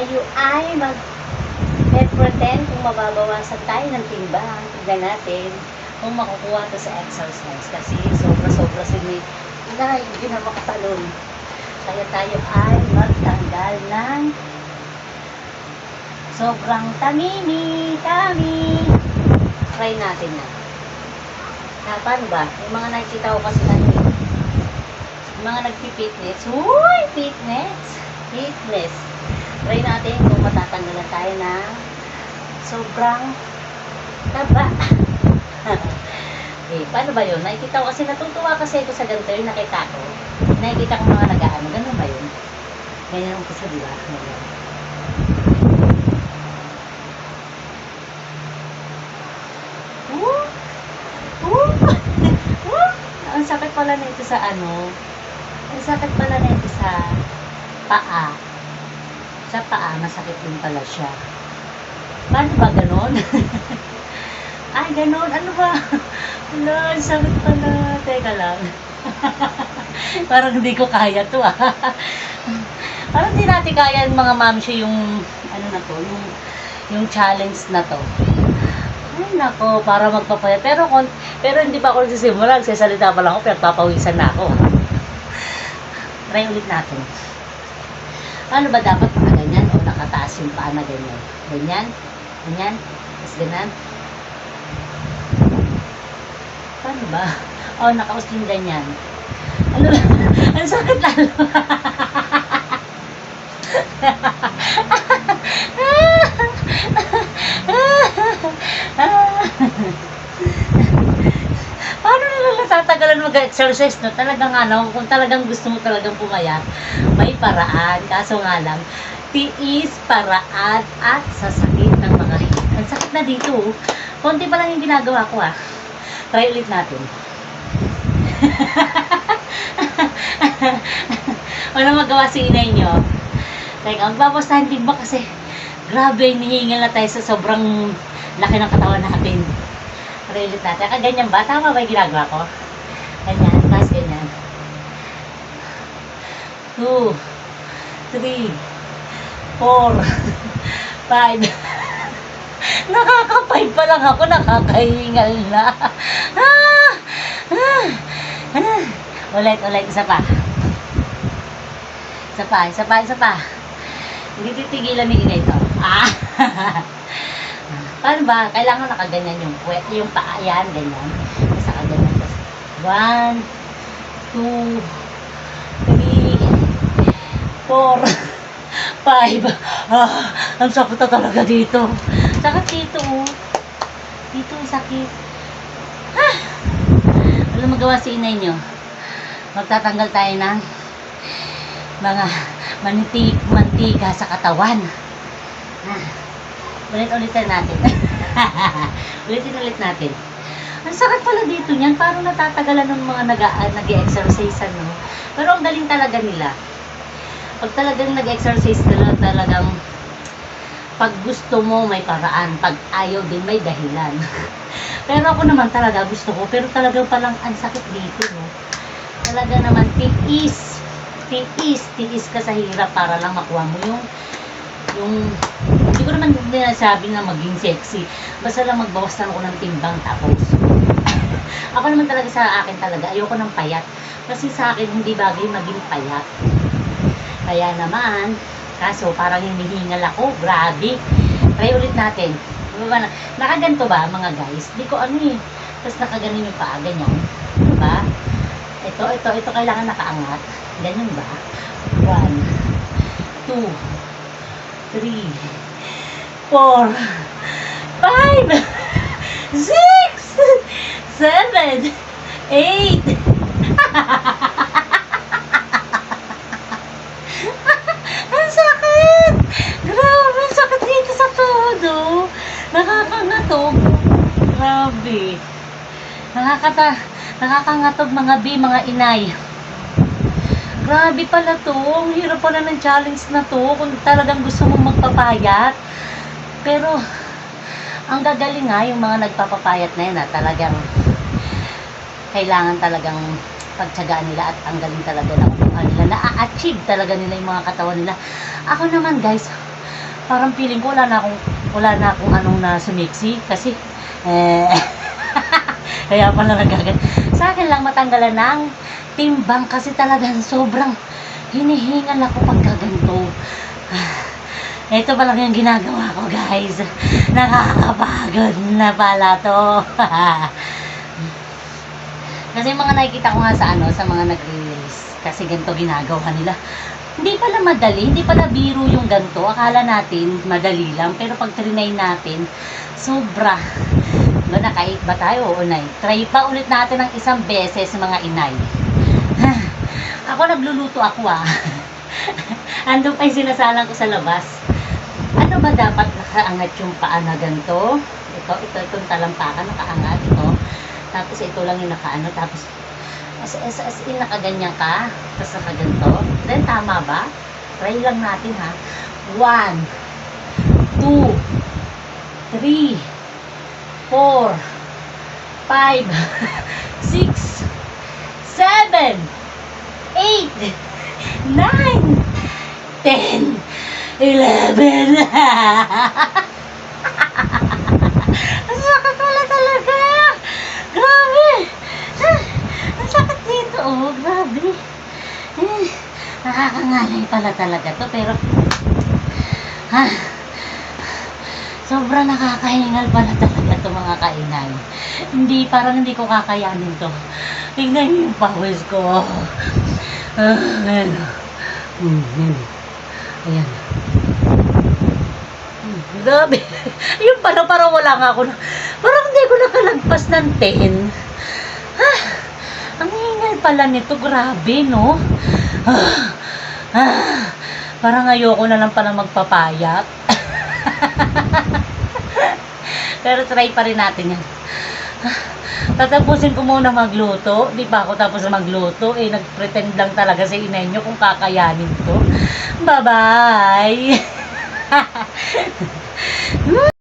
tayo ay mag-pretend kung mababawasan tayo ng timbang. Tignan natin kung makukuha to sa exercise. Kasi sobra-sobra sila. Hindi na makatalon. Kaya tayo ay magtanggal ng sobrang tamimi. Try natin na. Paano ba? Yung mga nakikita ko kasi yung mga nagpi-fitness. Uy! Fitness. Try natin kung matatanggalan tayo ng sobrang taba. Paano ba yun? Nakikita ko kasi natutuwa kasi ako sa ganito yung nakita ko. Nakikita ko mga nag-aano. Ganun ba yun? Ganyan ang gusto, diba? Ganyan. Ang sakit pala na ito sa ano. Ang sakit pala na ito sa paa. Sa paa, masakit din pala siya. Paano ba ganon? Ay, ganon. Ano ba? Wala, sakit pala. Teka lang. Parang hindi ko kaya to Parang hindi natin kaya yung mga mamsya yung ano na to, yung challenge na to. Ay, nako, para magpapayat. Pero hindi pa ako nagsisimula. Nagsasalita pa lang ako, pinagpapawisan na ako. Try ulit natin. Ano ba dapat nakaganyan o nakataas yung paa na ganyan? Ganyan. Tapos ganyan. Paano ba? O, nakaus yung ganyan. Ano ba? Ang sakit lalo. Paano nila natatagalan mag-exercise, no? Talagang ano, kung talagang gusto mo talagang pumayat, may paraan. Kaso nga lang, tiis, paraan, at sasakit ng mga ang sakit na dito. Konti pa lang yung ginagawa ko Try ulit natin. Walang magawa si inay nyo. Teka, magpapostahan din ba kasi grabe, nihingal na tayo sa sobrang laki ng katawan natin. Try ulit natin. Ganyan ba? Tama ba yung ginagawa ko? Ganyan. Mas ganyan. 2, 3, 4, 5. Nakaka-5 pa lang ako. Nakakahingal na. Ulit. Isa pa. Hindi titigilan ni inay to. Paano ba? Kailangan nakaganyan yung paa. Yan, ganyan. Basta kaganyan. 1, 2, 3, 4, 5. Ang sakit na talaga dito. Sakit dito, Dito, sakit. Wala magawa si inay nyo. Magtatanggal tayo ng mga mantika sa katawan. Ulit-ulitin natin. Ulit natin. Ang sakit pala dito niyan. Parang natatagalan ng mga nag-exercise, no? Pero ang galing talaga nila. Pag talagang nag-exercise nila, talagang pag gusto mo, may paraan. Pag ayaw din, may dahilan. Pero ako naman talaga gusto ko. Pero talagang palang ang sakit dito, no? Talaga naman, tiis ka sa hirap para lang makuha mo yung hindi ko naman sinasabi na maging sexy. Basta lang magbawas lang ako ng timbang tapos. Ako naman talaga sa akin talaga, ayoko ng payat. Kasi sa akin, hindi bagay maging payat. Kaya naman, kaso parang hinihingal ako, grabe. Try ulit natin. Nakaganto ba mga guys? Di ko Tapos nakaganin yung paa, ganyan. Diba? Ito kailangan nakaangat. Ganyan ba? 1, 2, 3, 4, 5, 6, 7, 8. Ang sakit! Grabe, ang sakit dito sa todo. Nakakangatog. Grabe. Nakakangatog mga mga inay. Grabe pala to. Ang hirap pala ng challenge na to kung talagang gusto mong magpapayat. Pero, ang gagaling yung mga nagpapapayat na yun talagang kailangan talagang pagtsagaan nila at ang galing talaga ng nila. Na-achieve talaga nila yung mga katawan nila. Ako naman guys, parang feeling ko wala na akong anong na sumiksi kasi kaya pala nagagan. Sa akin lang matanggalan ng timbang kasi talagang sobrang hinihingal ako pagka ganito. Ito pa lang yung ginagawa ko, guys. Nakakapagod na pala to. Kasi mga nakikita ko nga sa mga nag-release. Kasi ganito ginagawa nila. Hindi pala madali, hindi pala biro yung ganito. Akala natin madali lang, pero pag trinay natin, sobra. Naka-8 ba tayo o 9? Try pa ulit natin ng isang beses, mga inay. Ako nagluluto ako Andun pa yung sinasalang ko sa labas. Ano ba dapat nakaangat yung paa na ganito? Itong talampakan, nakaangat ito. Tapos ito lang yung nakaano. Tapos as in nakaganyan ka. Tapos nakaganto. Then tama ba? Try lang natin 1, 2, 3, 4, 5, 6, 7, 8, 9, 10, 11. Ang sakit pala talaga. Grabe. Ang sakit dito. Grabe. Nakakangalay pala talaga to. Pero sobrang nakakahingal pala talaga to, mga kainay. Parang hindi ko kakayanin to. Tingnan niyo yung pawis ko. Ayan. Ayan. Grabe. Yung parang wala nga ako. Parang hindi ko nakalagpas ng 10. Ang hingal pala nito. Grabe, no? Parang ayoko na lang pala magpapayat. Pero try pa rin natin yan. Tatapusin ko muna magluto. Di pa ako tapos magluto. Nagpretend lang talaga si inay nyo kung kakayanin to. Bye-bye!